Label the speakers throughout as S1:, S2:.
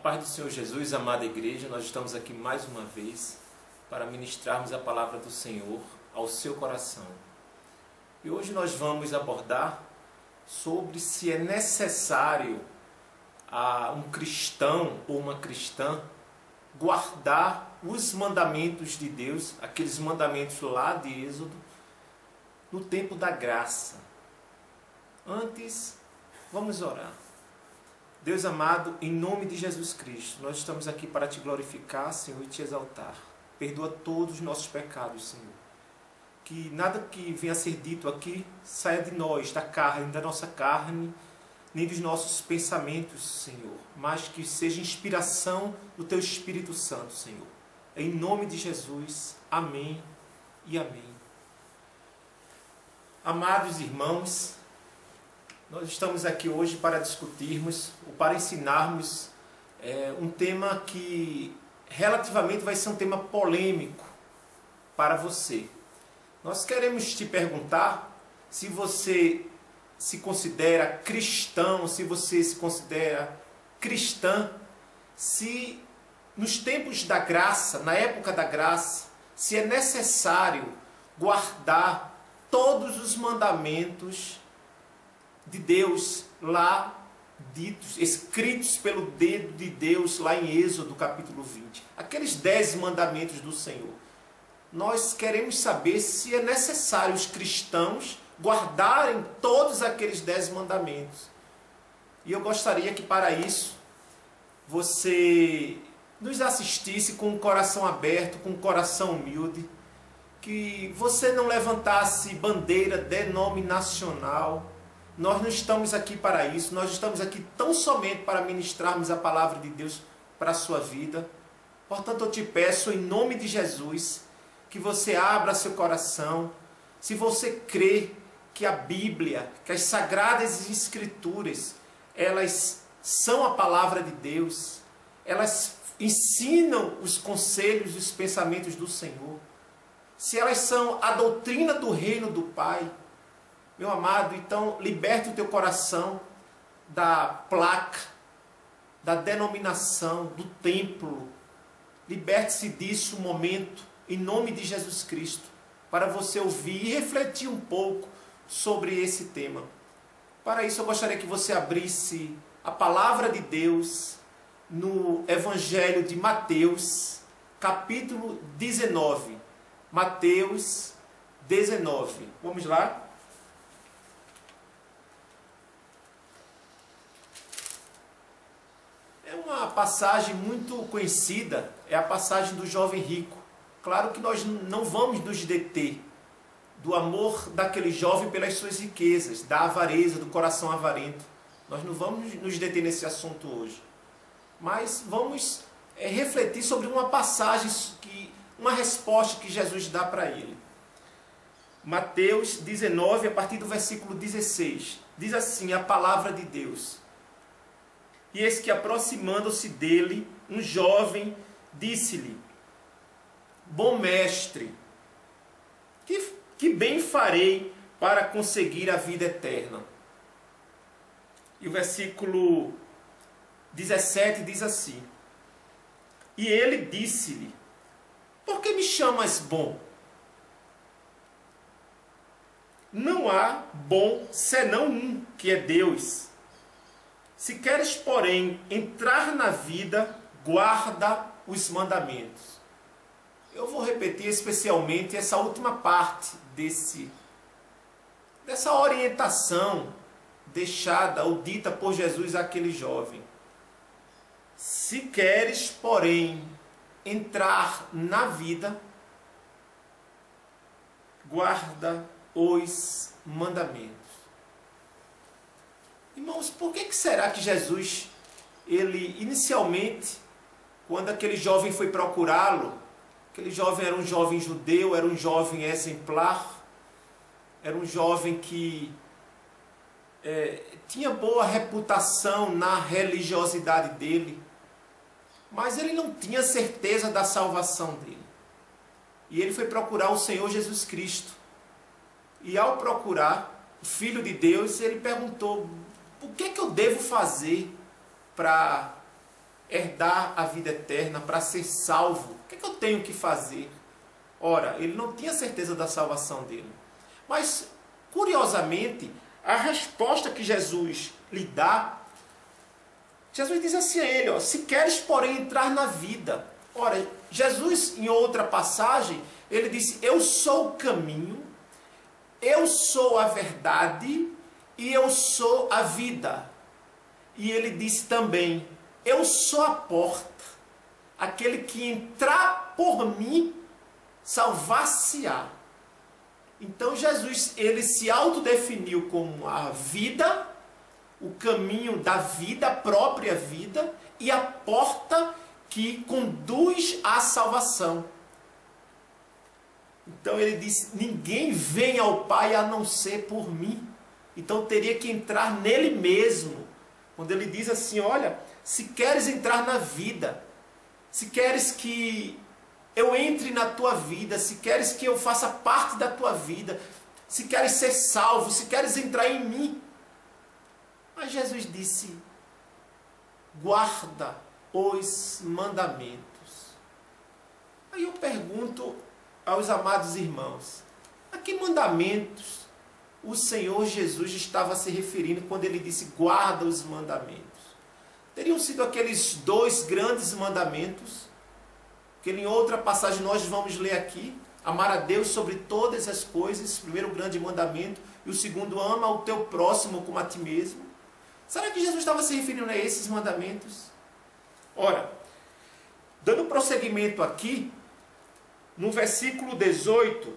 S1: paz do Senhor Jesus, amada igreja, nós estamos aqui mais uma vez para ministrarmos a palavra do Senhor ao seu coração. E hoje nós vamos abordar sobre se é necessário a um cristão ou uma cristã guardar os mandamentos de Deus, aqueles mandamentos lá de Êxodo, no tempo da graça. Antes, vamos orar. Deus amado, em nome de Jesus Cristo, nós estamos aqui para te glorificar, Senhor, e te exaltar. Perdoa todos os nossos pecados, Senhor. Que nada que venha a ser dito aqui saia de nós, da carne, da nossa carne, nem dos nossos pensamentos, Senhor, mas que seja inspiração do Teu Espírito Santo, Senhor. Em nome de Jesus, amém e amém. Amados irmãos, nós estamos aqui hoje para discutirmos, ou para ensinarmos um tema que relativamente vai ser um tema polêmico para você. Nós queremos te perguntar se você se considera cristão, se você se considera cristã, se nos tempos da graça, na época da graça, se é necessário guardar todos os mandamentos de Deus lá ditos, escritos pelo dedo de Deus lá em Êxodo capítulo 20. Aqueles 10 mandamentos do Senhor. Nós queremos saber se é necessário os cristãos guardarem todos aqueles 10 mandamentos. E eu gostaria que para isso você nos assistisse com o coração aberto, com o coração humilde, que você não levantasse bandeira denominacional. Nós não estamos aqui para isso, nós estamos aqui tão somente para ministrarmos a palavra de Deus para a sua vida. Portanto, eu te peço, em nome de Jesus, que você abra seu coração. Se você crê que a Bíblia, que as Sagradas Escrituras, elas são a palavra de Deus, elas ensinam os conselhos e os pensamentos do Senhor, se elas são a doutrina do reino do Pai, meu amado, então liberte o teu coração da placa, da denominação, do templo. Liberte-se disso um momento, em nome de Jesus Cristo, para você ouvir e refletir um pouco sobre esse tema. Para isso eu gostaria que você abrisse a palavra de Deus no Evangelho de Mateus, capítulo 19. Mateus 19. Vamos lá? É uma passagem muito conhecida, é a passagem do jovem rico. Claro que nós não vamos nos deter do amor daquele jovem pelas suas riquezas, da avareza, do coração avarento. Nós não vamos nos deter nesse assunto hoje. Mas vamos refletir sobre uma passagem, uma resposta que Jesus dá para ele. Mateus 19, a partir do versículo 16. Diz assim a palavra de Deus. E eis que, aproximando-se dele, um jovem disse-lhe: Bom mestre, que bem farei para conseguir a vida eterna? E o versículo 17 diz assim: E ele disse-lhe: Por que me chamas bom? Não há bom senão um, que é Deus. Se queres, porém, entrar na vida, guarda os mandamentos. Eu vou repetir especialmente essa última parte dessa orientação deixada ou dita por Jesus àquele jovem. Se queres, porém, entrar na vida, guarda os mandamentos. Irmãos, por que será que Jesus, ele inicialmente, quando aquele jovem foi procurá-lo, aquele jovem era um jovem judeu, era um jovem exemplar, era um jovem que tinha boa reputação na religiosidade dele, mas ele não tinha certeza da salvação dele. E ele foi procurar o Senhor Jesus Cristo. E ao procurar o Filho de Deus, ele perguntou: o que é que eu devo fazer para herdar a vida eterna, para ser salvo, o que é que eu tenho que fazer? Ora, ele não tinha certeza da salvação dele. Mas, curiosamente, a resposta que Jesus lhe dá, Jesus diz assim a ele, ó, se queres, porém, entrar na vida. Ora, Jesus, em outra passagem, ele disse, eu sou o caminho, eu sou a verdade e eu sou a vida. E ele disse também, eu sou a porta, aquele que entrar por mim, salvar-se-á. Então Jesus, ele se autodefiniu como a vida, o caminho da vida, a própria vida, e a porta que conduz à salvação. Então ele disse, ninguém vem ao Pai a não ser por mim. Então teria que entrar nele mesmo. Quando ele diz assim, olha, se queres entrar na vida, se queres que eu entre na tua vida, se queres que eu faça parte da tua vida, se queres ser salvo, se queres entrar em mim. Mas Jesus disse, guarda os mandamentos. Aí eu pergunto aos amados irmãos, a que mandamentos o Senhor Jesus estava se referindo quando ele disse, guarda os mandamentos? Teriam sido aqueles 2 grandes mandamentos, que em outra passagem nós vamos ler aqui, amar a Deus sobre todas as coisas, primeiro grande mandamento, e o segundo, ama o teu próximo como a ti mesmo. Será que Jesus estava se referindo a esses mandamentos? Ora, dando prosseguimento aqui, no versículo 18,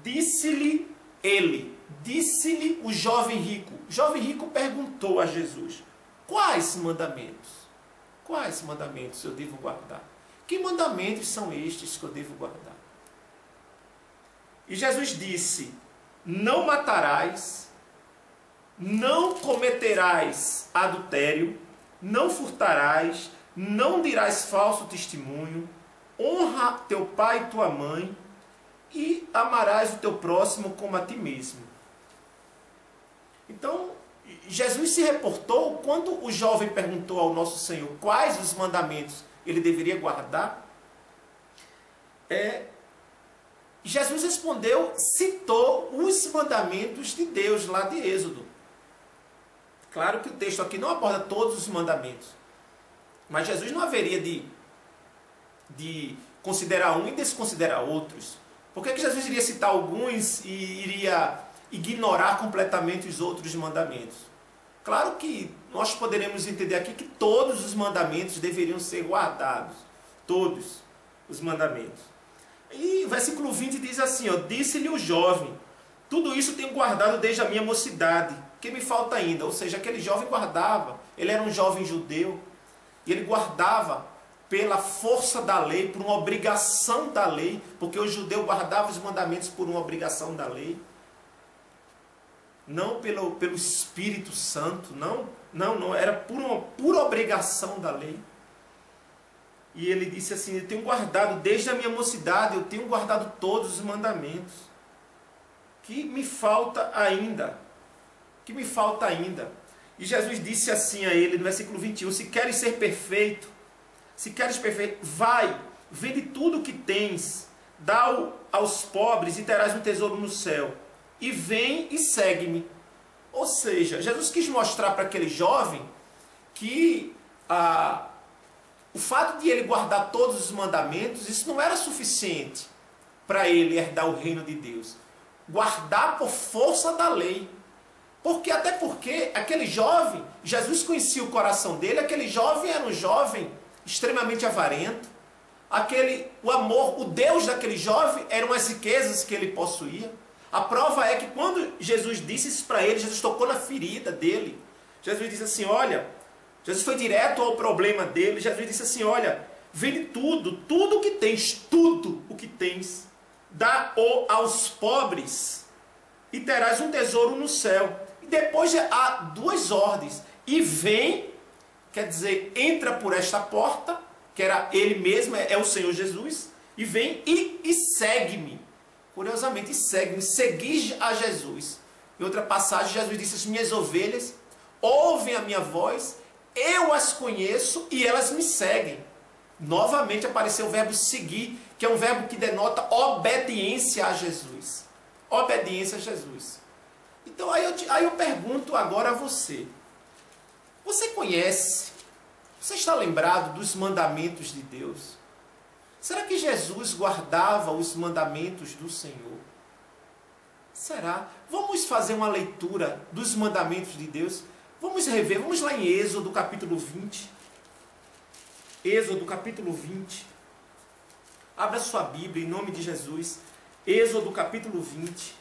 S1: disse-lhe o jovem rico. O jovem rico perguntou a Jesus, quais mandamentos? Quais mandamentos eu devo guardar? Que mandamentos são estes que eu devo guardar? E Jesus disse, não matarás, não cometerás adultério, não furtarás, não dirás falso testemunho, honra teu pai e tua mãe, e amarás o teu próximo como a ti mesmo. Então, Jesus se reportou quando o jovem perguntou ao nosso Senhor quais os mandamentos ele deveria guardar. Jesus respondeu, citou os mandamentos de Deus lá de Êxodo. Claro que o texto aqui não aborda todos os mandamentos, mas Jesus não haveria de considerar um e desconsiderar outros. Por que Jesus iria citar alguns e iria ignorar completamente os outros mandamentos? Claro que nós poderemos entender aqui que todos os mandamentos deveriam ser guardados. Todos os mandamentos. E o versículo 20 diz assim, ó, disse-lhe o jovem, tudo isso tenho guardado desde a minha mocidade, que me falta ainda? Ou seja, aquele jovem guardava, ele era um jovem judeu, e ele guardava pela força da lei, por uma obrigação da lei, porque o judeu guardava os mandamentos por uma obrigação da lei, não pelo Espírito Santo, não, era por uma pura obrigação da lei. E ele disse assim, eu tenho guardado desde a minha mocidade, eu tenho guardado todos os mandamentos. Que me falta ainda? Que me falta ainda? E Jesus disse assim a ele, no versículo 21, se queres ser perfeito, vai, vende tudo o que tens, dá-o aos pobres e terás um tesouro no céu. E vem e segue-me. Ou seja, Jesus quis mostrar para aquele jovem que o fato de ele guardar todos os mandamentos, isso não era suficiente para ele herdar o reino de Deus. Guardar por força da lei. Até porque aquele jovem, Jesus conhecia o coração dele, aquele jovem era um jovem extremamente avarento. O Deus daquele jovem eram as riquezas que ele possuía. A prova é que quando Jesus disse isso para ele, Jesus tocou na ferida dele. Jesus disse assim, olha, Jesus foi direto ao problema dele. Jesus disse assim, olha, vende tudo o que tens, tudo o que tens, dá-o aos pobres e terás um tesouro no céu. E depois há 2 ordens. E vem, quer dizer, entra por esta porta, que era ele mesmo, é o Senhor Jesus, e vem e segue-me. Curiosamente, segue-me, segui a Jesus. Em outra passagem, Jesus disse, as minhas ovelhas ouvem a minha voz eu as conheço e elas me seguem. Novamente apareceu o verbo seguir, que é um verbo que denota obediência a Jesus. Obediência a Jesus. Então aí eu pergunto agora a você. Você conhece, você está lembrado dos mandamentos de Deus? Será que Jesus guardava os mandamentos do Senhor? Será? Vamos fazer uma leitura dos mandamentos de Deus? Vamos rever, vamos lá em Êxodo capítulo 20. Êxodo capítulo 20. Abra sua Bíblia em nome de Jesus. Êxodo capítulo 20.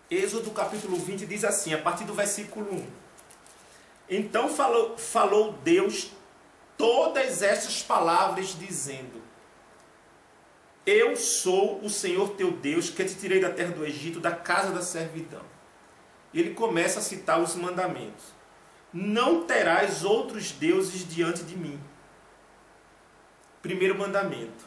S1: Êxodo capítulo 20 diz assim, a partir do versículo 1. Então falou Deus todas estas palavras, dizendo: Eu sou o Senhor teu Deus, que te tirei da terra do Egito, da casa da servidão. E ele começa a citar os mandamentos. Não terás outros deuses diante de mim. Primeiro mandamento.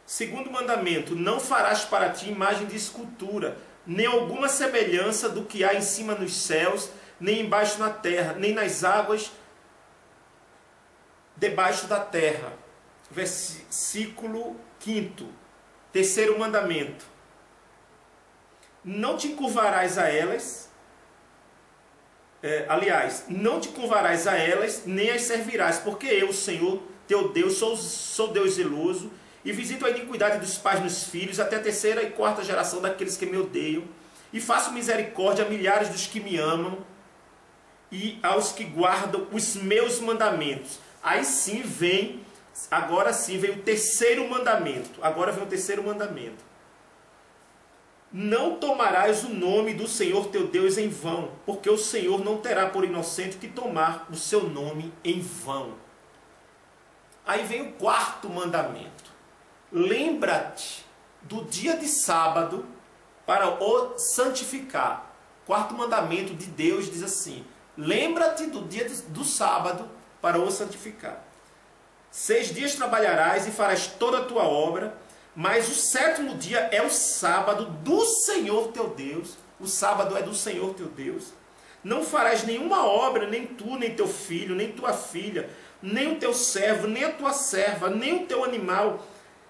S1: Segundo mandamento, não farás para ti imagem de escultura, nem alguma semelhança do que há em cima nos céus, nem embaixo na terra, nem nas águas debaixo da terra. Versículo 5. Terceiro mandamento. Não te curvarás a elas, não te curvarás a elas, nem as servirás, porque eu, Senhor, teu Deus, sou Deus zeloso, e visito a iniquidade dos pais nos filhos, até a terceira e quarta geração daqueles que me odeiam, e faço misericórdia a milhares dos que me amam, e aos que guardam os meus mandamentos. Aí sim vem, agora sim vem o terceiro mandamento. Agora vem o terceiro mandamento. Não tomarás o nome do Senhor teu Deus em vão, porque o Senhor não terá por inocente que tomar o seu nome em vão. Aí vem o quarto mandamento. Lembra-te do dia de sábado para o santificar. Quarto mandamento de Deus diz assim: lembra-te do dia do sábado para o santificar. 6 dias trabalharás e farás toda a tua obra, mas o sétimo dia é o sábado do Senhor teu Deus. O sábado é do Senhor teu Deus. Não farás nenhuma obra, nem tu, nem teu filho, nem tua filha, nem o teu servo, nem a tua serva, nem o teu animal,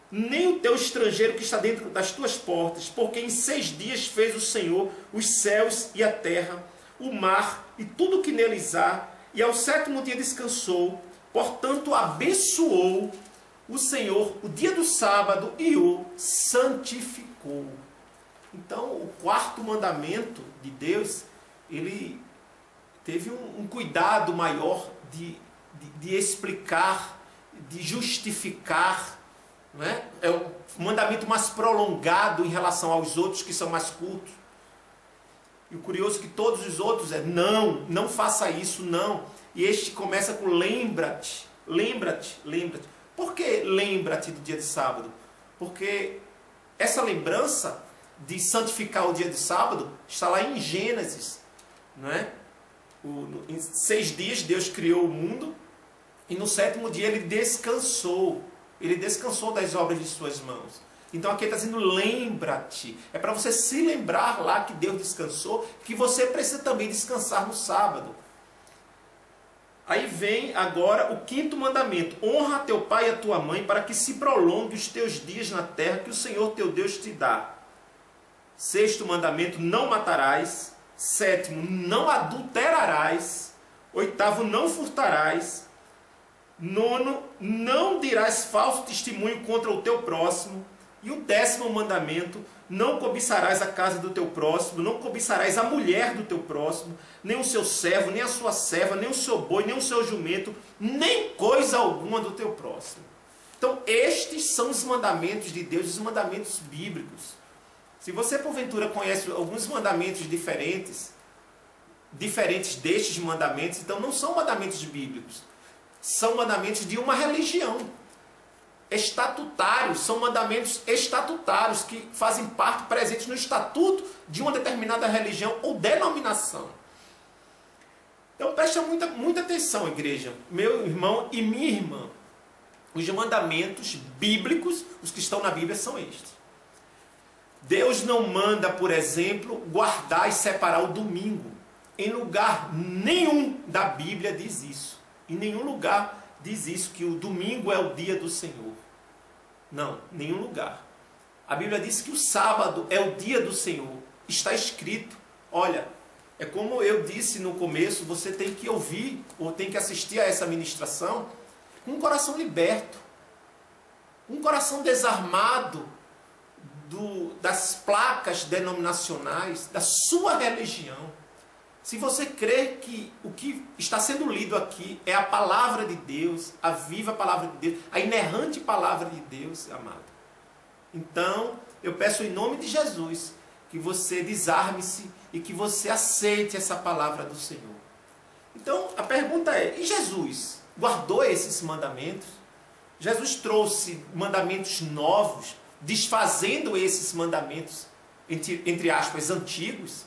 S1: nem o teu estrangeiro que está dentro das tuas portas, porque em 6 dias fez o Senhor os céus e a terra, o mar e tudo o que neles há, e ao sétimo dia descansou. Portanto, abençoou o Senhor o dia do sábado e o santificou. Então, o quarto mandamento de Deus, ele teve um cuidado maior de explicar, de justificar. Não é? É um mandamento mais prolongado em relação aos outros que são mais curtos. E o curioso é que todos os outros não faça isso, não. E este começa com lembra-te, lembra-te, lembra-te. Por que lembra-te do dia de sábado? Porque essa lembrança de santificar o dia de sábado está lá em Gênesis. Não é? Em 6 dias Deus criou o mundo e no sétimo dia ele descansou. Ele descansou das obras de suas mãos. Então aqui ele está dizendo, lembra-te. É para você se lembrar lá que Deus descansou, que você precisa também descansar no sábado. Aí vem agora o quinto mandamento. Honra teu pai e a tua mãe, para que se prolongue os teus dias na terra que o Senhor teu Deus te dá. Sexto mandamento, não matarás. Sétimo, não adulterarás. Oitavo, não furtarás. Nono, não dirás falso testemunho contra o teu próximo. E o 10º mandamento, não cobiçarás a casa do teu próximo, não cobiçarás a mulher do teu próximo, nem o seu servo, nem a sua serva, nem o seu boi, nem o seu jumento, nem coisa alguma do teu próximo. Então, estes são os mandamentos de Deus, os mandamentos bíblicos. Se você, porventura, conhece alguns mandamentos diferentes destes mandamentos, então não são mandamentos bíblicos. São mandamentos de uma religião. Estatutários, são mandamentos estatutários que fazem parte, presentes no estatuto de uma determinada religião ou denominação. Então preste muita atenção, igreja, meu irmão e minha irmã. Os mandamentos bíblicos, os que estão na Bíblia, são estes. Deus não manda, por exemplo, guardar e separar o domingo. Em lugar nenhum da Bíblia diz isso. Em nenhum lugar diz isso, que o domingo é o dia do Senhor. Não, nenhum lugar. A Bíblia diz que o sábado é o dia do Senhor. Está escrito. Olha, é como eu disse no começo, você tem que ouvir ou tem que assistir a essa ministração com um coração liberto. Um coração desarmado das placas denominacionais, da sua religião. Se você crê que o que está sendo lido aqui é a palavra de Deus, a viva palavra de Deus, a inerrante palavra de Deus, amado. Então, eu peço em nome de Jesus que você desarme-se e que você aceite essa palavra do Senhor. Então, a pergunta é, e Jesus guardou esses mandamentos? Jesus trouxe mandamentos novos, desfazendo esses mandamentos, entre aspas, antigos?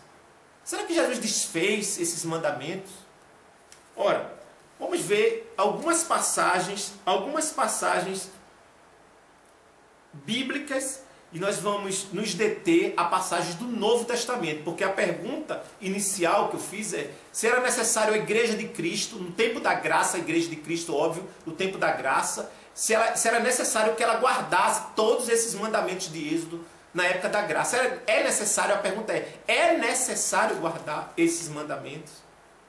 S1: Será que Jesus desfez esses mandamentos? Ora, vamos ver algumas passagens bíblicas, e nós vamos nos deter a passagens do Novo Testamento, porque a pergunta inicial que eu fiz é, se era necessário a Igreja de Cristo, no tempo da graça, a Igreja de Cristo, óbvio, no tempo da graça, se era necessário que ela guardasse todos esses mandamentos de Êxodo na época da graça. É necessário, a pergunta é necessário guardar esses mandamentos?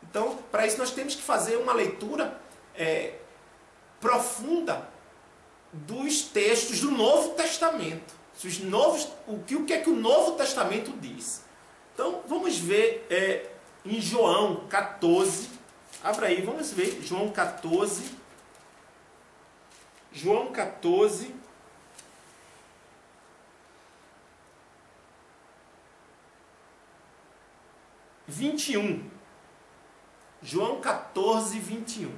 S1: Então, para isso nós temos que fazer uma leitura profunda dos textos do Novo Testamento. O que é que o Novo Testamento diz? Então, vamos ver em João 14. Abra aí, vamos ver João 14. João 14, João 14, 21.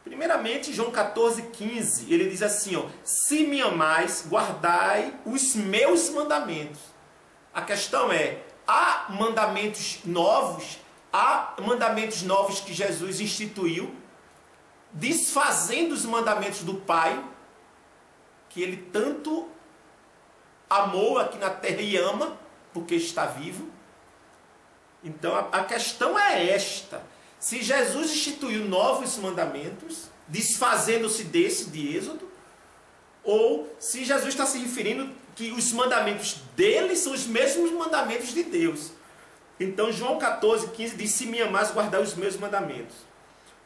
S1: Primeiramente, João 14, 15, ele diz assim, ó, se me amais, guardai os meus mandamentos. A questão é, há mandamentos novos que Jesus instituiu, desfazendo os mandamentos do Pai, que ele tanto amou aqui na terra e ama, porque está vivo. Então a questão é esta: se Jesus instituiu novos mandamentos, desfazendo-se desse de Êxodo, ou se Jesus está se referindo que os mandamentos dele são os mesmos mandamentos de Deus. Então João 14, 15 diz, se me amais, guardai os meus mandamentos.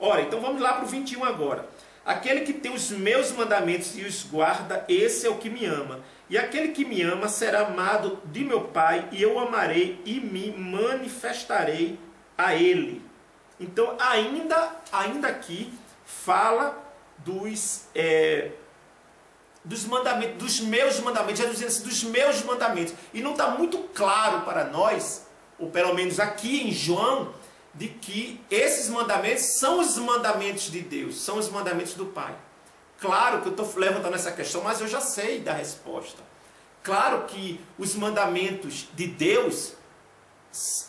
S1: Ora, então vamos lá para o 21 agora. Aquele que tem os meus mandamentos e os guarda, esse é o que me ama. E aquele que me ama será amado de meu Pai, e eu o amarei e me manifestarei a ele. Então, ainda aqui, fala dos mandamentos, dos meus mandamentos. Jesus dizendo assim, dos meus mandamentos. E não está muito claro para nós, ou pelo menos aqui em João, de que esses mandamentos são os mandamentos de Deus, são os mandamentos do Pai. Claro que eu estou levantando essa questão, mas eu já sei da resposta. Claro que os mandamentos de Deus,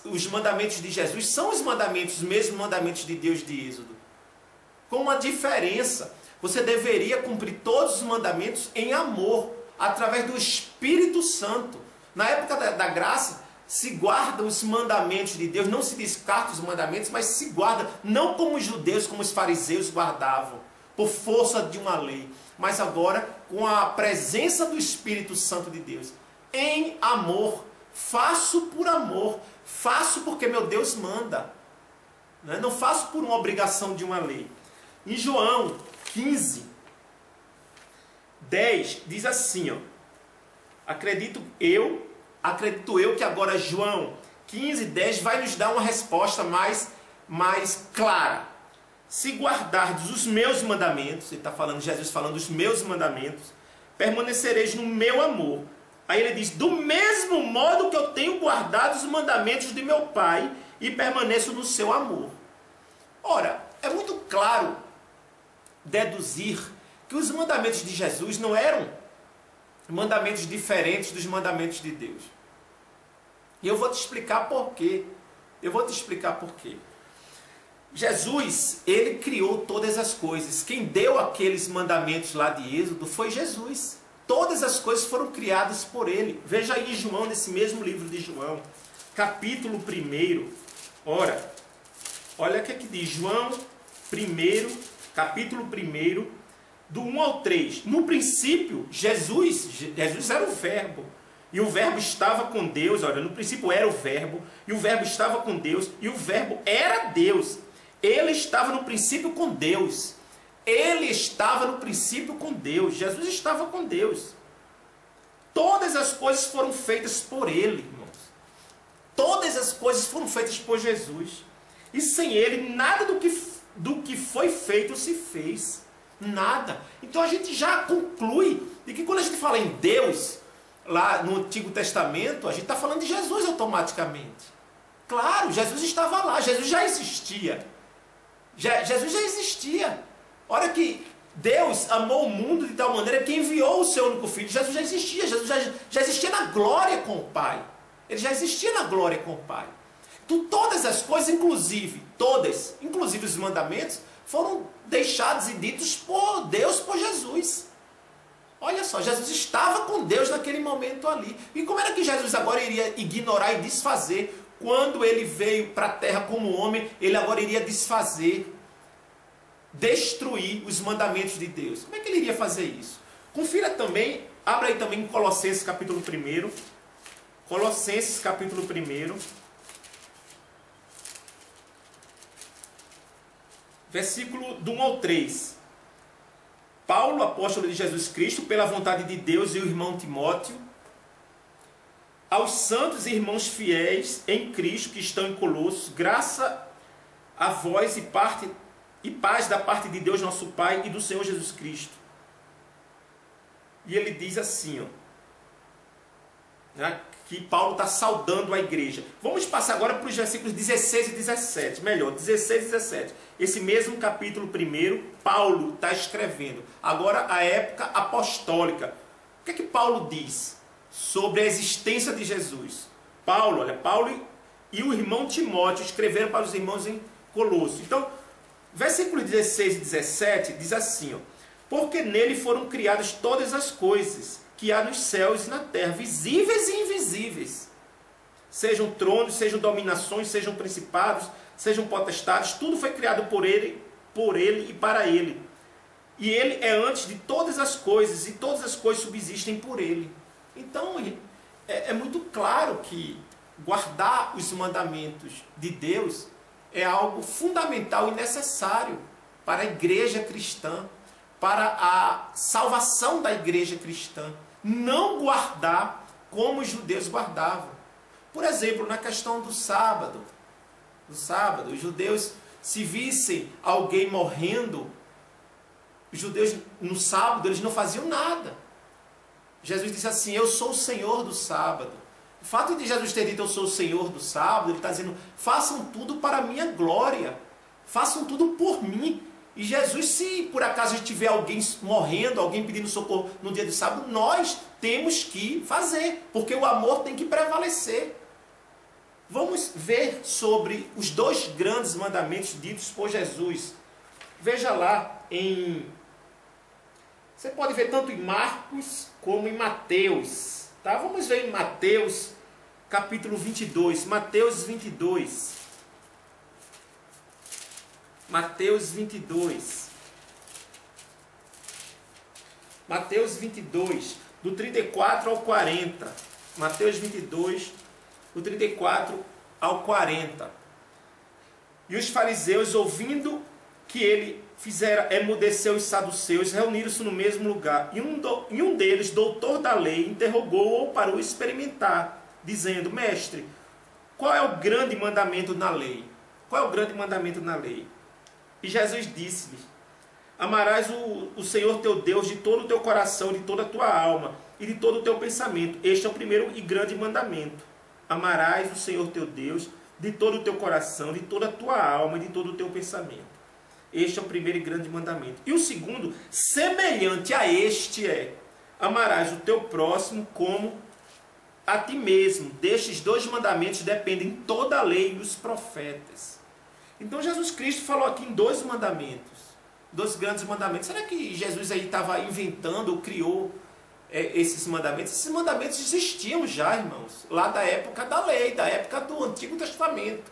S1: os mandamentos de Jesus, são os mesmos mandamentos de Deus de Êxodo. Com uma diferença, você deveria cumprir todos os mandamentos em amor, através do Espírito Santo. Na época da graça, se guarda os mandamentos de Deus, não se descarta os mandamentos, mas se guarda, não como os judeus, como os fariseus guardavam, por força de uma lei, mas agora com a presença do Espírito Santo de Deus, em amor. Faço por amor, faço porque meu Deus manda, não faço por uma obrigação de uma lei. Em João 15, 10, diz assim, ó, acredito eu que agora João 15, 10 vai nos dar uma resposta mais clara. Se guardardes os meus mandamentos, ele está falando, Jesus falando dos meus mandamentos, permanecereis no meu amor. Aí ele diz, do mesmo modo que eu tenho guardado os mandamentos de meu Pai e permaneço no seu amor. Ora, é muito claro deduzir que os mandamentos de Jesus não eram mandamentos diferentes dos mandamentos de Deus. E eu vou te explicar por quê. Jesus, ele criou todas as coisas. Quem deu aqueles mandamentos lá de Êxodo foi Jesus. todas as coisas foram criadas por ele. Veja aí João, nesse mesmo livro de João, capítulo 1. Ora, olha o que diz João 1, capítulo 1, do 1 ao 3. No princípio, Jesus era o verbo. E o verbo estava com Deus. Olha, no princípio era o verbo. E o verbo estava com Deus. E o verbo era Deus. Ele estava no princípio com Deus. Ele estava no princípio com Deus. Jesus estava com Deus. Todas as coisas foram feitas por ele, irmãos. Todas as coisas foram feitas por Jesus. E sem ele, nada do que foi feito se fez. Nada. Então a gente já conclui de que quando a gente fala em Deus, lá no Antigo Testamento, a gente está falando de Jesus automaticamente. Claro, Jesus estava lá. Jesus já existia. Jesus já existia. Olha que Deus amou o mundo de tal maneira que enviou o seu único filho. Jesus já existia. Jesus já existia na glória com o Pai. Ele já existia na glória com o Pai. Então, todas as coisas, inclusive os mandamentos, foram deixados e ditos por Deus, por Jesus. Olha só, Jesus estava com Deus naquele momento ali. E como era que Jesus agora iria ignorar e desfazer? Quando ele veio para a terra como homem, ele agora iria desfazer, destruir os mandamentos de Deus. Como é que ele iria fazer isso? Confira também, abra aí também em Colossenses capítulo 1. Colossenses capítulo 1. Versículo do 1 ao 3. Paulo, apóstolo de Jesus Cristo, pela vontade de Deus, e o irmão Timóteo, aos santos e irmãos fiéis em Cristo que estão em Colossos, graça a vós e paz da parte de Deus nosso Pai e do Senhor Jesus Cristo. E ele diz assim, ó, né, que Paulo está saudando a igreja. Vamos passar agora para os versículos 16 e 17. Melhor, 16 e 17. Esse mesmo capítulo 1, Paulo está escrevendo. Agora a época apostólica. O que é que Paulo diz sobre a existência de Jesus? Paulo e o irmão Timóteo escreveram para os irmãos em Colossos. Então, versículos 16 e 17 diz assim, ó, porque nele foram criadas todas as coisas que há nos céus e na terra, visíveis e invisíveis. Sejam tronos, sejam dominações, sejam principados, sejam potestades, tudo foi criado por ele e para ele. E ele é antes de todas as coisas, e todas as coisas subsistem por ele. Então, é muito claro que guardar os mandamentos de Deus é algo fundamental e necessário para a igreja cristã, para a salvação da igreja cristã. Não guardar como os judeus guardavam. Por exemplo, na questão do sábado. Os judeus, se vissem alguém morrendo, os judeus no sábado, eles não faziam nada. Jesus disse assim, eu sou o Senhor do sábado. O fato de Jesus ter dito eu sou o Senhor do sábado, ele está dizendo, façam tudo para a minha glória. Façam tudo por mim. E Jesus, se por acaso tiver alguém morrendo, alguém pedindo socorro no dia do sábado, nós temos que fazer, porque o amor tem que prevalecer. Vamos ver sobre os 2 grandes mandamentos ditos por Jesus. Veja lá você pode ver tanto em Marcos como em Mateus. Tá? Vamos ver em Mateus, capítulo 22. Mateus 22. Mateus 22. Mateus 22, do 34 ao 40. Mateus 22, do 34 ao 40. E os fariseus, ouvindo que ele fizera emudecer os saduceus, reuniram-se no mesmo lugar. E um deles, doutor da lei, interrogou-o para o experimentar, dizendo, mestre, qual é o grande mandamento na lei? Qual é o grande mandamento na lei? E Jesus disse-lhe, amarás o Senhor teu Deus de todo o teu coração, de toda a tua alma e de todo o teu pensamento. Este é o primeiro e grande mandamento. Amarás o Senhor teu Deus de todo o teu coração, de toda a tua alma e de todo o teu pensamento. Este é o primeiro e grande mandamento. E o segundo, semelhante a este é, amarás o teu próximo como a ti mesmo. Destes 2 mandamentos dependem toda a lei e os profetas. Então Jesus Cristo falou aqui em 2 mandamentos, 2 grandes mandamentos. Será que Jesus aí estava inventando ou criou esses mandamentos existiam já, irmãos, lá da época da lei, da época do Antigo Testamento.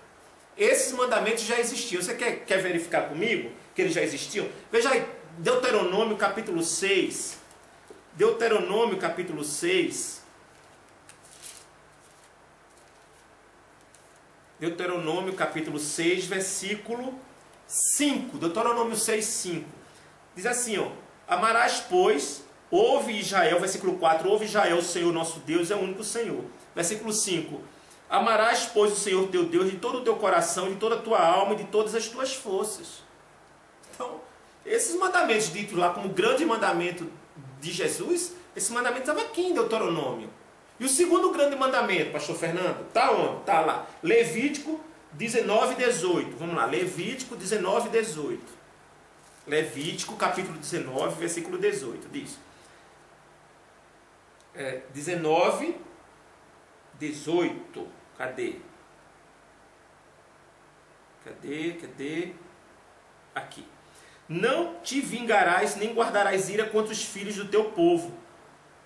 S1: Esses mandamentos já existiam. Você quer verificar comigo que eles já existiam? Veja aí, Deuteronômio capítulo 6. Deuteronômio capítulo 6. Deuteronômio capítulo 6, versículo 5. Deuteronômio 6, 5. Diz assim, ó: amarás, pois, ouve Israel, versículo 4, ouve Israel, o Senhor nosso Deus é o único Senhor. Versículo 5. Amarás, pois, o Senhor teu Deus de todo o teu coração, de toda a tua alma e de todas as tuas forças. Então, esses mandamentos ditos lá como grande mandamento de Jesus, esse mandamento estava aqui em Deuteronômio. E o segundo grande mandamento, pastor Fernando, está onde? Está lá. Levítico 19, 18. Vamos lá, Levítico 19, 18. Levítico capítulo 19, versículo 18. Diz. 19, 18. Cadê? Aqui. Não te vingarás nem guardarás ira contra os filhos do teu povo,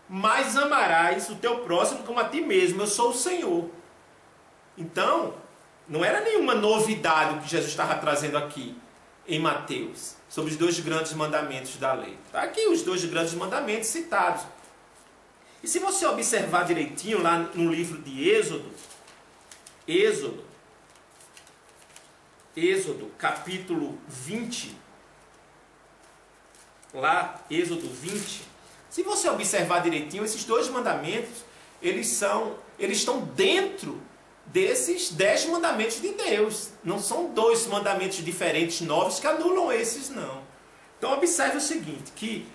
S1: mas amarás o teu próximo como a ti mesmo. Eu sou o Senhor. Então, não era nenhuma novidade o que Jesus estava trazendo aqui em Mateus, sobre os 2 grandes mandamentos da lei. Está aqui os 2 grandes mandamentos citados. E se você observar direitinho lá no livro de Êxodo capítulo 20, lá, Êxodo 20, se você observar direitinho, esses 2 mandamentos, eles estão dentro desses 10 mandamentos de Deus. Não são 2 mandamentos diferentes, novos, que anulam esses, não. Então observe o seguinte, que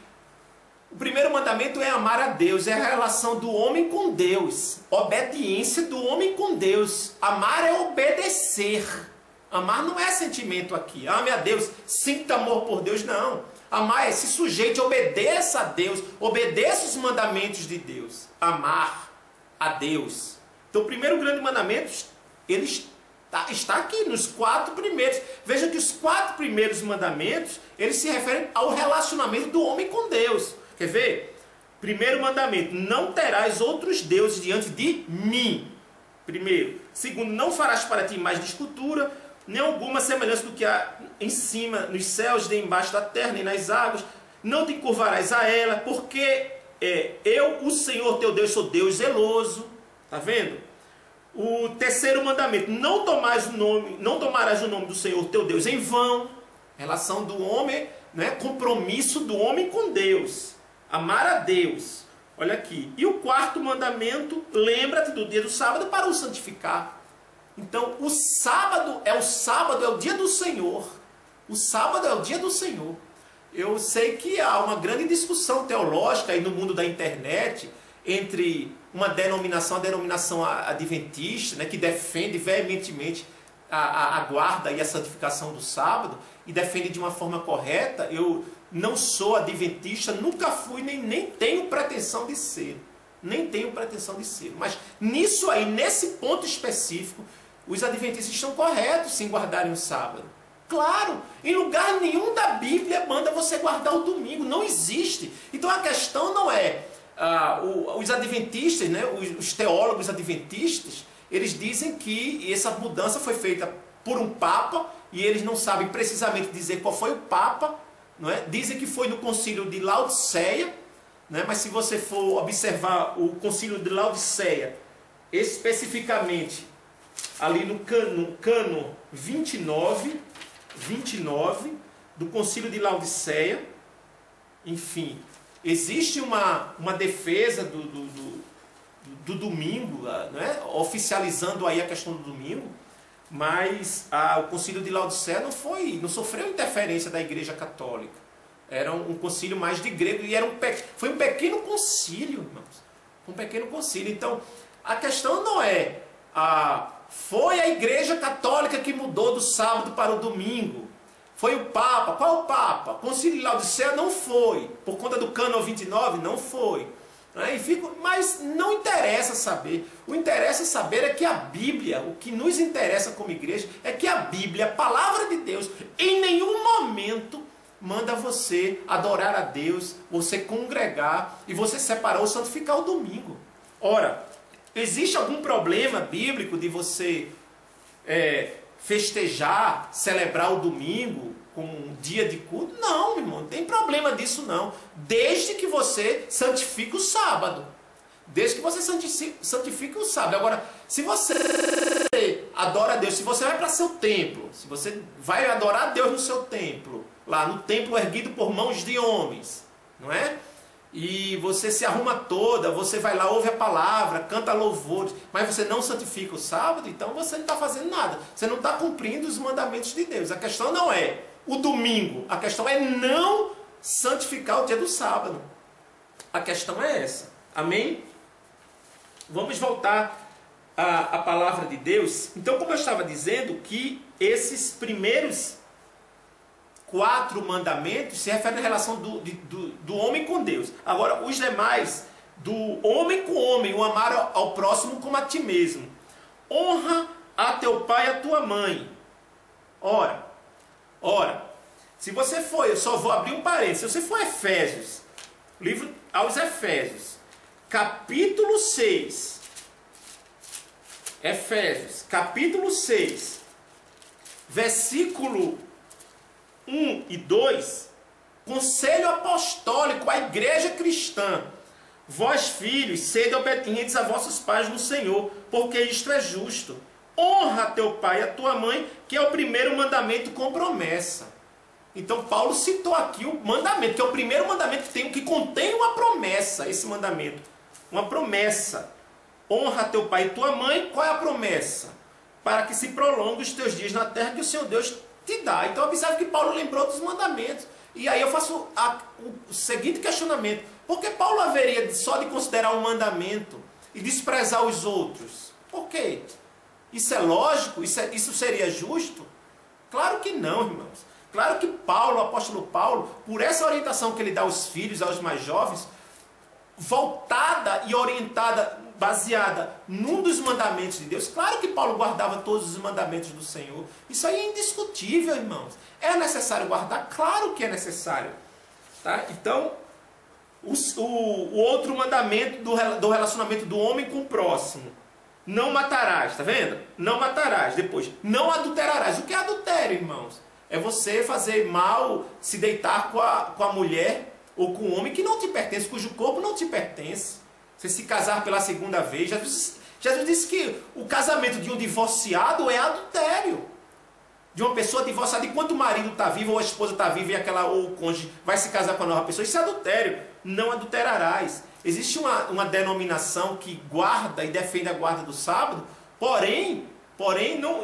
S1: o primeiro mandamento é amar a Deus, é a relação do homem com Deus, obediência do homem com Deus. Amar é obedecer. Amar não é sentimento aqui. Ame a Deus, sinta amor por Deus, não. Amar é se sujeite, obedeça a Deus, obedeça os mandamentos de Deus. Amar a Deus. Então o primeiro grande mandamento, ele está aqui nos 4 primeiros. Veja que os 4 primeiros mandamentos, eles se referem ao relacionamento do homem com Deus. Quer ver? Primeiro mandamento: não terás outros deuses diante de mim. Primeiro. Segundo: não farás para ti imagem de escultura, nem alguma semelhança do que há em cima, nos céus, nem embaixo da terra, nem nas águas. Não te curvarás a ela, porque eu, o Senhor teu Deus, sou Deus zeloso. Está vendo? O terceiro mandamento: não tomarás o nome do Senhor teu Deus em vão. Relação do homem, né? Compromisso do homem com Deus. Amar a Deus. Olha aqui. E o quarto mandamento: lembra-te do dia do sábado para o santificar. Então, o sábado é o dia do Senhor. O sábado é o dia do Senhor. Eu sei que há uma grande discussão teológica aí no mundo da internet entre uma denominação, a denominação adventista, né, que defende veementemente a guarda e a santificação do sábado, e defende de uma forma correta. Eu não sou adventista, nunca fui, nem tenho pretensão de ser. Nem tenho pretensão de ser. Mas nisso aí, nesse ponto específico, os adventistas estão corretos em guardarem o sábado. Claro, em lugar nenhum da Bíblia manda você guardar o domingo. Não existe. Então a questão não é... os adventistas, né, os teólogos adventistas, eles dizem que essa mudança foi feita por um papa, e eles não sabem precisamente dizer qual foi o papa, não é? Dizem que foi no concílio de Laodiceia, né? Mas se você for observar o concílio de Laodiceia, especificamente ali no cano 29 do concílio de Laodiceia, enfim, existe uma defesa do domingo, né? Oficializando aí a questão do domingo, mas o concílio de Laodiceia não sofreu interferência da Igreja Católica. Era um concílio mais de grego, e foi um pequeno concílio, irmãos. Um pequeno concílio. Então, a questão não é foi a Igreja Católica que mudou do sábado para o domingo. Foi o Papa. Qual o Papa? O concílio de Laodiceia não foi. Por conta do Cânon 29, não foi. Mas não interessa saber. O interessa saber é que a Bíblia, o que nos interessa como igreja, é que a Bíblia, a palavra de Deus, em nenhum momento manda você adorar a Deus, você congregar e você separar ou santificar o domingo. Ora, existe algum problema bíblico de você festejar, celebrar o domingo como um dia de culto? Não, meu irmão, não tem problema disso não. Desde que você santifique o sábado. Desde que você santifique o sábado. Agora, se você adora a Deus, se você vai para seu templo, se você vai adorar a Deus no seu templo, lá no templo erguido por mãos de homens, não é? E você se arruma toda, você vai lá, ouve a palavra, canta louvores, mas você não santifica o sábado, então você não está fazendo nada. Você não está cumprindo os mandamentos de Deus. A questão não é o domingo, a questão é não santificar o dia do sábado. A questão é essa. Amém? Vamos voltar à palavra de Deus. Então, como eu estava dizendo, que esses primeiros 4 mandamentos se referem à relação do homem com Deus. Agora, os demais, do homem com homem, o amar ao próximo como a ti mesmo. Honra a teu pai e a tua mãe. Ora, se você for, eu só vou abrir um parênteses, se você for a Efésios, livro aos Efésios, capítulo 6, Efésios, capítulo 6, versículo 1 e 2, conselho apostólico à igreja cristã. Vós, filhos, sede obedientes a vossos pais no Senhor, porque isto é justo. Honra teu pai e a tua mãe, que é o primeiro mandamento com promessa. Então Paulo citou aqui o mandamento, que é o primeiro mandamento que contém uma promessa, esse mandamento. Uma promessa. Honra teu pai e tua mãe, qual é a promessa? Para que se prolongue os teus dias na terra que o Senhor Deus te dá. Então observe que Paulo lembrou dos mandamentos. E aí eu faço o seguinte questionamento. Por que Paulo haveria só de considerar um mandamento e desprezar os outros? Por quê? Isso é lógico? Isso seria justo? Claro que não, irmãos. Claro que Paulo, o apóstolo Paulo, por essa orientação que ele dá aos filhos, aos mais jovens, voltada e orientada, baseada num dos mandamentos de Deus, claro que Paulo guardava todos os mandamentos do Senhor. Isso aí é indiscutível, irmãos. É necessário guardar? Claro que é necessário. Tá? Então, o outro mandamento do relacionamento do homem com o próximo. Não matarás, tá vendo? Não matarás. Depois, não adulterarás. O que é adultério, irmãos? É você fazer mal, se deitar com a mulher ou com um homem que não te pertence, cujo corpo não te pertence. Você se casar pela segunda vez. Jesus disse que o casamento de um divorciado é adultério. De uma pessoa divorciada, enquanto o marido está vivo ou a esposa está viva ou o cônjuge vai se casar com a nova pessoa, isso é adultério. Não adulterarás. Existe uma denominação que guarda e defende a guarda do sábado, porém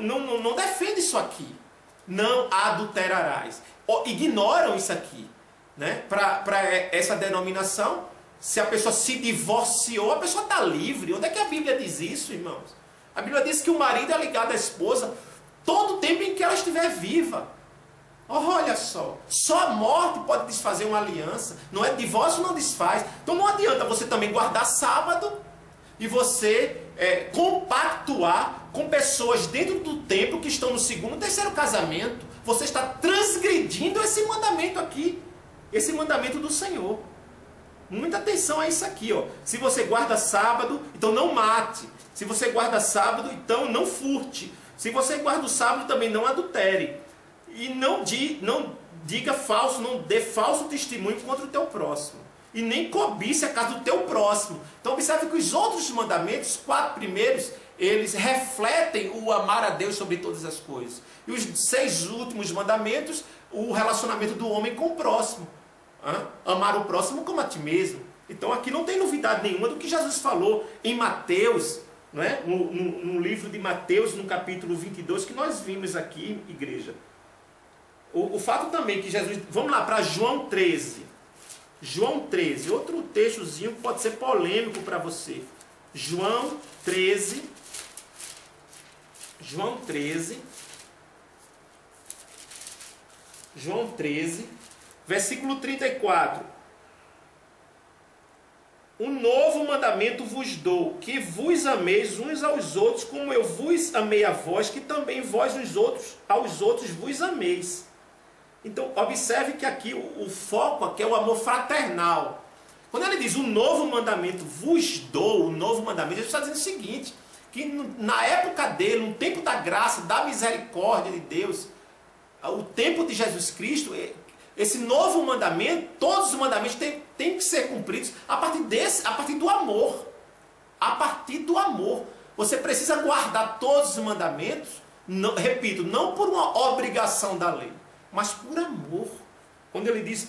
S1: não defende isso aqui. Não adulterarás. Ignoram isso aqui. Né? Para essa denominação, se a pessoa se divorciou, a pessoa está livre. Onde é que a Bíblia diz isso, irmãos? A Bíblia diz que o marido é ligado à esposa todo o tempo em que ela estiver viva. Olha só a morte pode desfazer uma aliança. Não é divórcio, não desfaz. Então não adianta você também guardar sábado e você compactuar com pessoas dentro do templo que estão no segundo, terceiro casamento. Você está transgredindo esse mandamento aqui, esse mandamento do Senhor. Muita atenção a isso aqui, ó. Se você guarda sábado, então não mate. Se você guarda sábado, então não furte. Se você guarda o sábado, também não adultere. E não diga falso, não dê falso testemunho contra o teu próximo. E nem cobice a casa do teu próximo. Então observe que os outros mandamentos, os 4 primeiros, eles refletem o amar a Deus sobre todas as coisas. E os 6 últimos mandamentos, o relacionamento do homem com o próximo. Amar o próximo como a ti mesmo. Então aqui não tem novidade nenhuma do que Jesus falou em Mateus, não é? no livro de Mateus, no capítulo 22, que nós vimos aqui, igreja. O fato também que Jesus... Vamos lá para João 13. João 13, outro textozinho que pode ser polêmico para você. João 13, versículo 34. Um novo mandamento vos dou, que vos ameis uns aos outros, como eu vos amei a vós, que também vós aos outros vos ameis. Então, observe que aqui o foco aqui é o amor fraternal. Quando ele diz o novo mandamento vos dou, o novo mandamento, ele está dizendo o seguinte, que na época dele, no tempo da graça, da misericórdia de Deus, o tempo de Jesus Cristo, esse novo mandamento, todos os mandamentos têm que ser cumpridos a partir do amor. A partir do amor. Você precisa guardar todos os mandamentos, não, repito, não por uma obrigação da lei, mas por amor. Quando ele diz,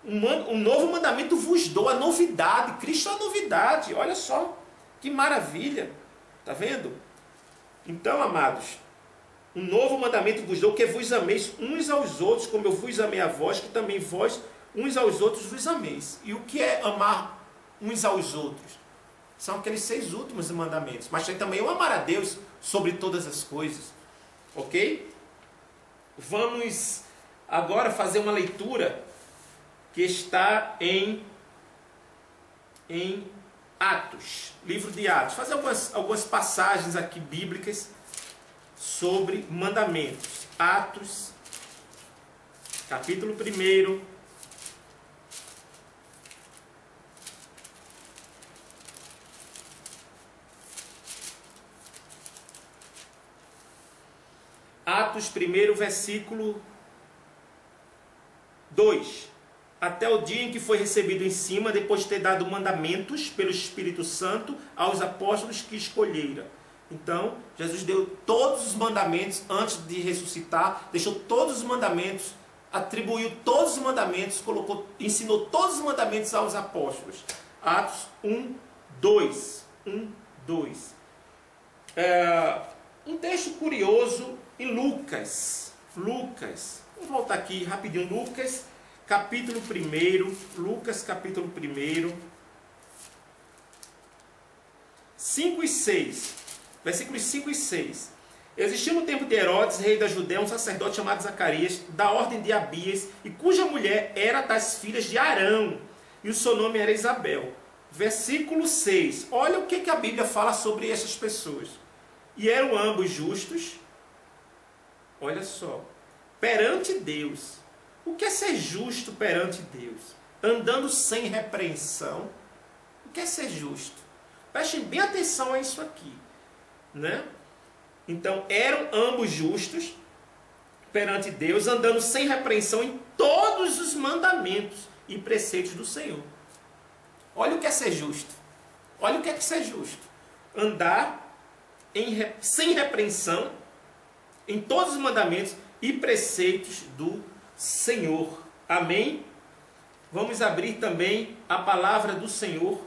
S1: um novo mandamento vos dou, a novidade, Cristo é a novidade, olha só, que maravilha, está vendo? Então, amados, um novo mandamento vos dou, que vos ameis uns aos outros, como eu vos amei a vós, que também vós uns aos outros vos ameis. E o que é amar uns aos outros? São aqueles 6 últimos mandamentos, mas tem também o amar a Deus sobre todas as coisas, ok? Vamos agora fazer uma leitura que está em Atos, livro de Atos. Fazer algumas passagens aqui bíblicas sobre mandamentos. Atos, capítulo 1. Atos 1, versículo 2. Até o dia em que foi recebido em cima, depois de ter dado mandamentos pelo Espírito Santo aos apóstolos que escolhera. Então, Jesus deu todos os mandamentos antes de ressuscitar, deixou todos os mandamentos, atribuiu todos os mandamentos, ensinou todos os mandamentos aos apóstolos. Atos 1, 2. Um texto curioso em Lucas. Vamos voltar aqui rapidinho. Lucas, capítulo 1. Lucas, capítulo 1. 5 e 6. Versículos 5 e 6. Existia no tempo de Herodes, rei da Judéia, um sacerdote chamado Zacarias, da ordem de Abias, e cuja mulher era das filhas de Arão, e o seu nome era Isabel. Versículo 6. Olha o que a Bíblia fala sobre essas pessoas. E eram ambos justos, olha só, perante Deus. O que é ser justo perante Deus? Andando sem repreensão. O que é ser justo? Prestem bem atenção a isso aqui, né? Então, eram ambos justos perante Deus, andando sem repreensão em todos os mandamentos e preceitos do Senhor. Olha o que é ser justo. Olha o que é ser justo. Andar sem repreensão em todos os mandamentos e preceitos do Senhor. Amém? Vamos abrir também a palavra do Senhor,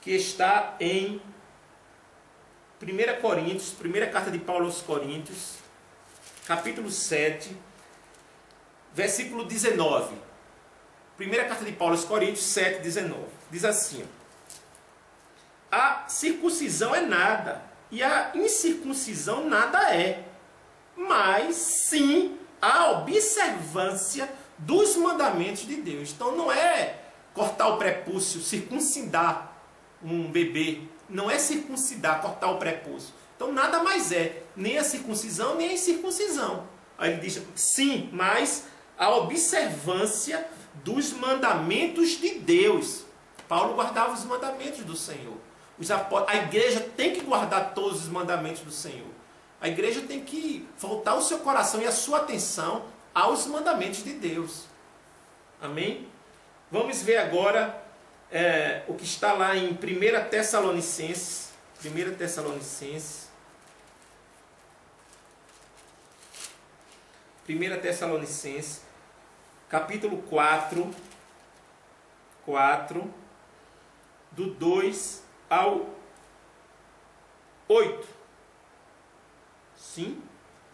S1: que está em 1 Coríntios, primeira carta de Paulo aos Coríntios, capítulo 7, versículo 19. Primeira carta de Paulo aos Coríntios 7, 19. Diz assim: a circuncisão é nada, e a incircuncisão nada é, mas sim a observância dos mandamentos de Deus. Então não é cortar o prepúcio, circuncidar um bebê. Não é circuncidar, cortar o prepúcio. Então nada mais é, nem a circuncisão, nem a incircuncisão. Aí ele diz, sim, mas a observância dos mandamentos de Deus. Paulo guardava os mandamentos do Senhor. A igreja tem que guardar todos os mandamentos do Senhor. A igreja tem que voltar o seu coração e a sua atenção aos mandamentos de Deus. Amém? Vamos ver agora o que está lá em 1 Tessalonicenses. 1 Tessalonicenses. 1 Tessalonicenses, capítulo 4, do 2 ao 8. Sim,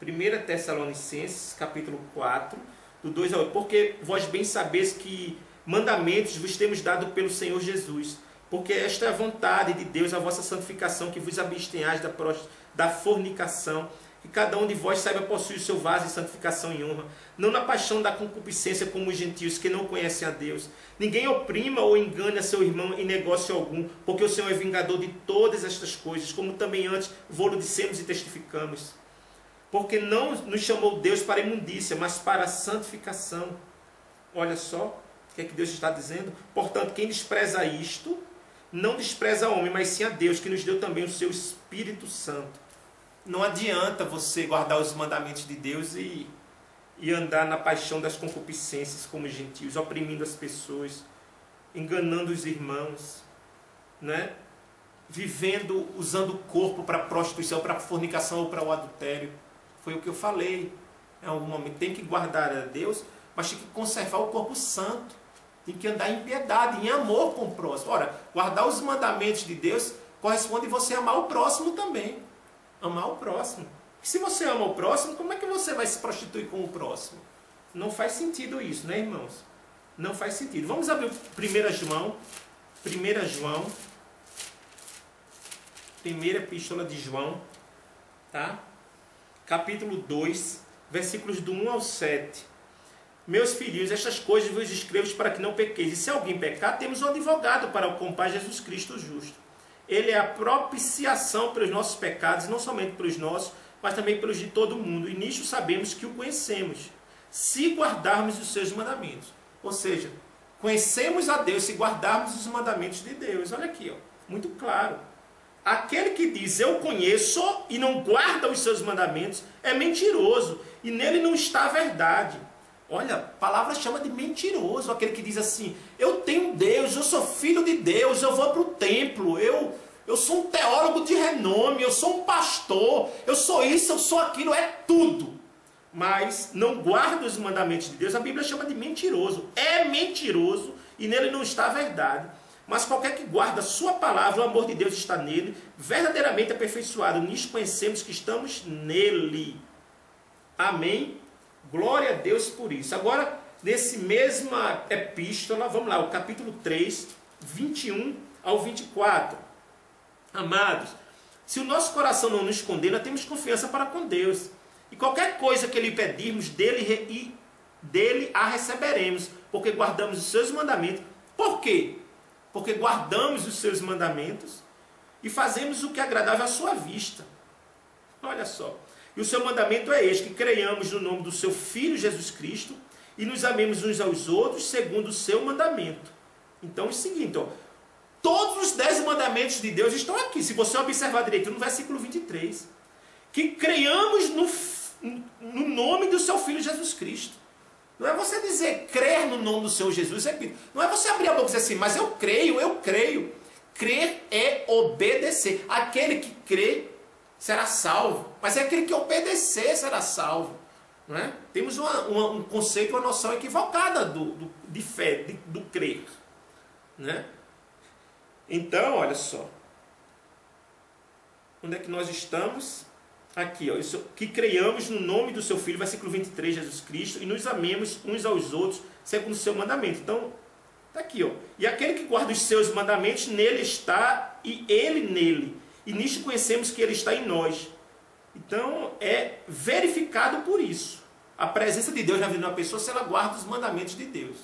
S1: 1 Tessalonicenses, capítulo 4, do 2 ao 8. Porque vós bem sabeis que mandamentos vos temos dado pelo Senhor Jesus. Porque esta é a vontade de Deus, a vossa santificação, que vos abstenhais da fornicação, que cada um de vós saiba possuir o seu vaso de santificação e honra, não na paixão da concupiscência como os gentios que não conhecem a Deus. Ninguém oprima ou engane a seu irmão em negócio algum, porque o Senhor é vingador de todas estas coisas, como também antes vos dissemos e testificamos.
S2: Porque não nos chamou Deus para a imundícia, mas para a santificação. Olha só o que é que Deus está dizendo. Portanto, quem despreza isto, não despreza o homem, mas sim a Deus, que nos deu também o seu Espírito Santo.
S1: Não adianta você guardar os mandamentos de Deus e
S2: andar na paixão das concupiscências como gentios, oprimindo as pessoas, enganando os irmãos, né?
S1: Vivendo, usando o corpo para prostituição, para fornicação ou para o adultério. Foi o que eu falei. Em algum momento tem que guardar a Deus, mas tem que conservar o corpo santo. Tem que andar em piedade, em amor com o próximo. Ora, guardar os mandamentos de Deus corresponde você amar o próximo também. Amar o próximo. E se você ama o próximo, como é que você vai se prostituir com o próximo?
S2: Não faz sentido isso, né, irmãos? Não faz sentido. Vamos abrir 1 João. 1 João. Primeira epístola de João. Tá? Capítulo 2, versículos do 1 ao 7. Meus filhinhos, estas coisas vos escrevo para que não pequeis. E se alguém pecar, temos um advogado para com o Pai, Jesus Cristo justo. Ele é a propiciação pelos nossos pecados, não somente pelos nossos, mas também pelos de todo mundo. E nisto sabemos que o conhecemos, se guardarmos os seus mandamentos.
S1: Ou seja, conhecemos a Deus se guardarmos os mandamentos de Deus. Olha aqui, ó, muito claro.
S2: Aquele que diz eu conheço e não guarda os seus mandamentos é mentiroso, e nele não está a verdade.
S1: Olha, a palavra chama de mentiroso aquele que diz assim: eu tenho Deus, eu sou filho de Deus, eu vou para o templo, eu sou um teólogo de renome, eu sou um pastor, eu sou isso, eu sou aquilo, é tudo.
S2: Mas não guarda os mandamentos de Deus, a Bíblia chama de mentiroso. É mentiroso e nele não está a verdade. Mas qualquer que guarda a sua palavra, o amor de Deus está nele, verdadeiramente aperfeiçoado. Nisto conhecemos que estamos nele. Amém? Glória a Deus por isso. Agora, nesse mesma epístola, vamos lá, o capítulo 3, 21 ao 24. Amados, se o nosso coração não nos condena, temos confiança para com Deus. E qualquer coisa que lhe pedirmos, dele a receberemos, porque guardamos os seus mandamentos. Por quê? Porque guardamos os seus mandamentos e fazemos o que é agradável à sua vista. Olha só. E o seu mandamento é este, que creiamos no nome do seu Filho Jesus Cristo e nos amemos uns aos outros segundo o seu mandamento. Então é o seguinte, ó, todos os 10 mandamentos de Deus estão aqui, se você observar direito, no versículo 23. Que creiamos no nome do seu Filho Jesus Cristo.
S1: Não é você dizer crer no nome do Senhor Jesus, não é você abrir a boca e dizer assim, mas eu creio, eu creio. Crer é obedecer. Aquele que crê será salvo, mas é aquele que obedecer será salvo. Não é? Temos um conceito, uma noção equivocada de fé, do crer. Né?
S2: Então, olha só. Onde é que nós estamos? Aqui, ó, isso, que creiamos no nome do seu Filho, versículo 23, Jesus Cristo, e nos amemos uns aos outros, segundo o seu mandamento. Então, está aqui, ó. E aquele que guarda os seus mandamentos, nele está, e ele nele. E nisto conhecemos que ele está em nós. Então, é verificado por isso.
S1: A presença de Deus na vida de uma pessoa, se ela guarda os mandamentos de Deus.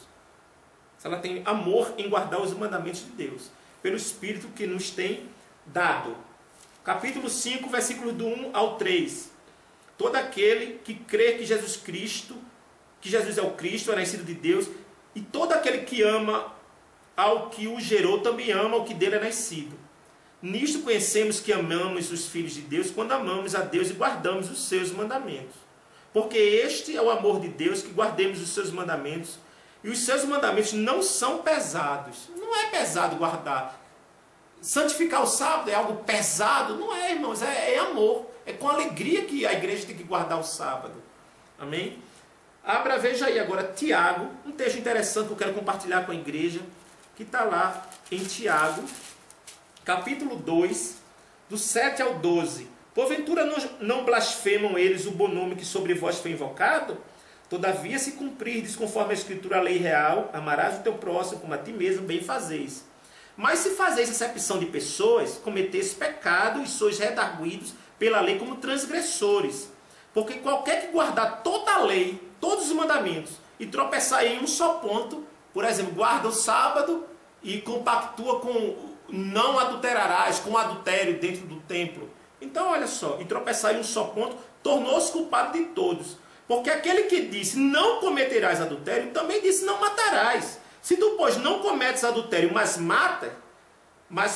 S2: Se ela tem amor em guardar os mandamentos de Deus. Pelo Espírito que nos tem dado. Capítulo 5, versículos do 1 ao 3. Todo aquele que crê que Jesus é o Cristo, é nascido de Deus, e todo aquele que ama ao que o gerou, também ama ao que dele é nascido. Nisto conhecemos que amamos os filhos de Deus, quando amamos a Deus e guardamos os seus mandamentos. Porque este é o amor de Deus, que guardemos os seus mandamentos, e os seus mandamentos não são pesados.
S1: Não é pesado guardar. Santificar o sábado é algo pesado? Não é, irmãos, é amor. É com alegria que a igreja tem que guardar o sábado.
S2: Amém? Abra, veja aí agora Tiago, um texto interessante que eu quero compartilhar com a igreja, que está lá em Tiago, capítulo 2, do 7 ao 12. Porventura não blasfemam eles o bom nome que sobre vós foi invocado? Todavia, se cumprirdes conforme a Escritura, a lei real, amarás o teu próximo como a ti mesmo, bem fazeis. Mas se fazeis acepção de pessoas, cometeis pecado e sois redarguidos pela lei como transgressores. Porque qualquer que guardar toda a lei, todos os mandamentos, e tropeçar em um só ponto, por exemplo, guarda o sábado e compactua com não adulterarás, com adultério dentro do templo. Então, olha só, e tropeçar em um só ponto, tornou-se culpado de todos. Porque aquele que disse, não cometerás adultério, também disse, não matarás. Se tu, pois, não cometes adultério, mas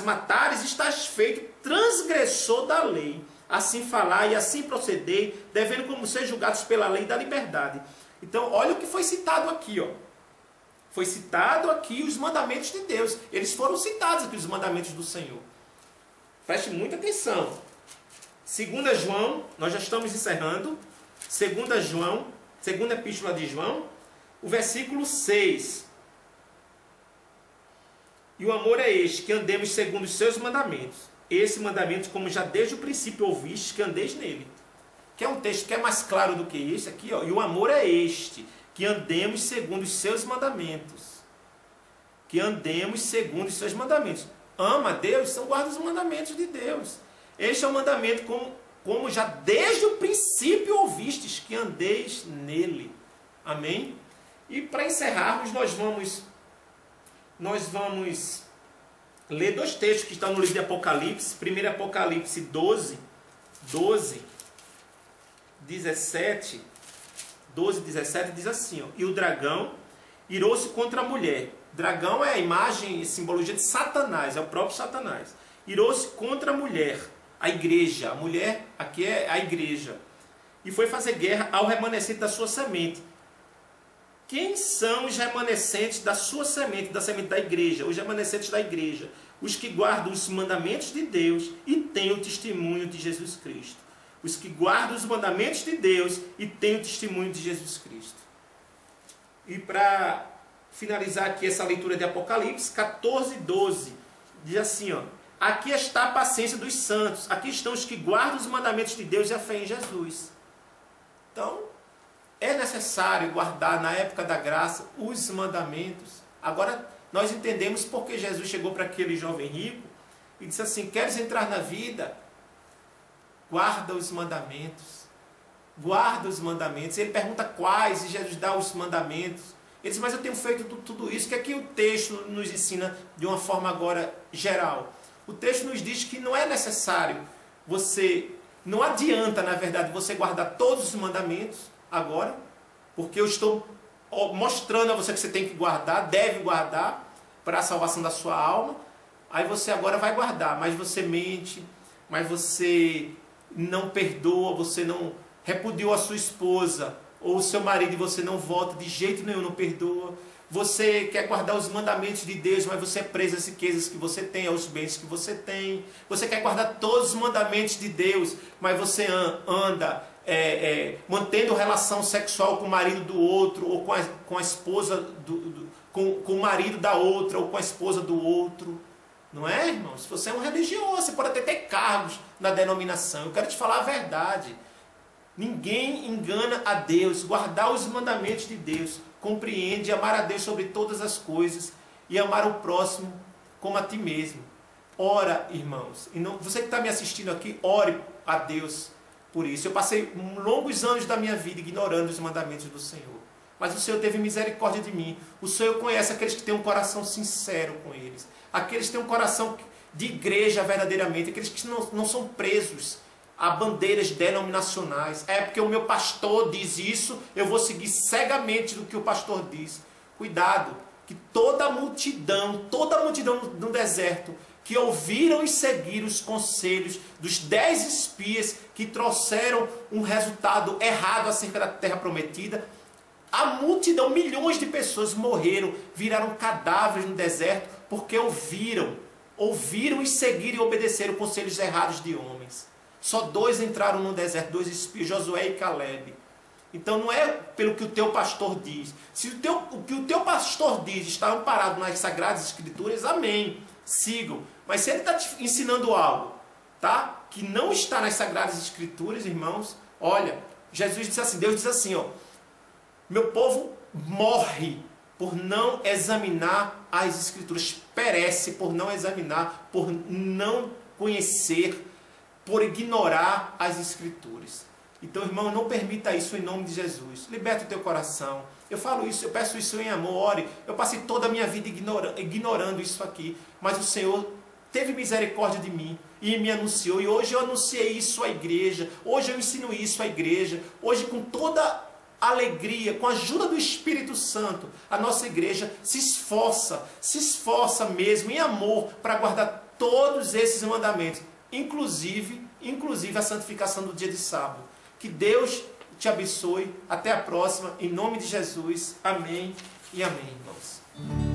S2: matares, estás feito transgressor da lei. Assim falar e assim proceder, devendo como ser julgados pela lei da liberdade. Então, olha o que foi citado aqui, ó. Foi citado aqui os mandamentos de Deus. Eles foram citados aqui, os mandamentos do Senhor. Preste muita atenção. 2 João, nós já estamos encerrando. 2 João, segunda epístola de João, o versículo 6. E o amor é este, que andemos segundo os seus mandamentos. Esse mandamento, como já desde o princípio ouvistes, que andeis nele. Que é um texto que é mais claro do que esse aqui, ó. E o amor é este, que andemos segundo os seus mandamentos. Que andemos segundo os seus mandamentos. Ama a Deus, então guarda os mandamentos de Deus. Este é o mandamento como já desde o princípio ouvistes, que andeis nele. Amém? E para encerrarmos, nós vamos ler dois textos que estão no livro de Apocalipse. Primeiro Apocalipse 12, 17 diz assim, ó, e o dragão irou-se contra a mulher. Dragão é a imagem e simbologia de Satanás, é o próprio Satanás. Irou-se contra a mulher, a igreja. A mulher aqui é a igreja. E foi fazer guerra ao remanescente da sua semente. Quem são os remanescentes da sua semente, da semente da igreja? Os remanescentes da igreja. Os que guardam os mandamentos de Deus e têm o testemunho de Jesus Cristo. Os que guardam os mandamentos de Deus e têm o testemunho de Jesus Cristo. E para finalizar aqui essa leitura de Apocalipse, 14, 12, diz assim, ó, aqui está a paciência dos santos, aqui estão os que guardam os mandamentos de Deus e a fé em Jesus. Então, é necessário guardar na época da graça os mandamentos. Agora, nós entendemos porque Jesus chegou para aquele jovem rico e disse assim, queres entrar na vida? Guarda os mandamentos. Guarda os mandamentos. Ele pergunta quais, e Jesus dá os mandamentos. Ele diz, mas eu tenho feito tudo isso, que aqui o texto nos ensina de uma forma agora geral. O texto nos diz que não é necessário não adianta, na verdade, você guardar todos os mandamentos agora, porque eu estou mostrando a você que você tem que guardar, deve guardar, para a salvação da sua alma. Aí você agora vai guardar, mas você mente, mas você não perdoa, você não repudiou a sua esposa, ou o seu marido, e você não volta, de jeito nenhum, não perdoa. Você quer guardar os mandamentos de Deus, mas você é preso às riquezas que você tem, aos bens que você tem. Você quer guardar todos os mandamentos de Deus, mas você anda mantendo relação sexual com o marido do outro, ou com a esposa, com o marido da outra, ou com a esposa do outro. Não é, irmão? Se você é um religioso, você pode até ter cargos na denominação. Eu quero te falar a verdade. Ninguém engana a Deus. Guardar os mandamentos de Deus compreende amar a Deus sobre todas as coisas e amar o próximo como a ti mesmo. Ora, irmãos, e não, você que está me assistindo aqui, ore a Deus por isso. Eu passei longos anos da minha vida ignorando os mandamentos do Senhor. Mas o Senhor teve misericórdia de mim. O Senhor conhece aqueles que têm um coração sincero com eles. Aqueles que têm um coração de igreja verdadeiramente. Aqueles que não são presos a bandeiras denominacionais. É porque o meu pastor diz isso, eu vou seguir cegamente do que o pastor diz. Cuidado, que toda a multidão no deserto, que ouviram e seguiram os conselhos dos 10 espias que trouxeram um resultado errado acerca da terra prometida, a multidão, milhões de pessoas morreram, viraram cadáveres no deserto, porque ouviram e seguiram e obedeceram conselhos errados de homens. Só 2 entraram no deserto, 2 espias, Josué e Caleb. Então não é pelo que o teu pastor diz. Se o que o teu pastor diz está amparado nas Sagradas Escrituras, amém, sigam. Mas se ele está te ensinando algo, tá, que não está nas Sagradas Escrituras, irmãos, olha, Jesus disse assim, Deus diz assim, ó, meu povo morre por não examinar as Escrituras, perece por não examinar, por não conhecer, por ignorar as Escrituras. Então, irmão, não permita isso em nome de Jesus. Liberta o teu coração. Eu falo isso, eu peço isso em amor, ore. Eu passei toda a minha vida ignorando isso aqui, mas o Senhor teve misericórdia de mim.
S1: e me anunciou. E hoje eu anunciei isso à igreja, hoje eu ensino isso à igreja, hoje com toda alegria, com a ajuda do Espírito Santo, a nossa igreja se esforça mesmo em amor para guardar todos esses mandamentos, inclusive a santificação do dia de sábado. Que Deus te abençoe. Até a próxima, em nome de Jesus. Amém e amém, irmãos.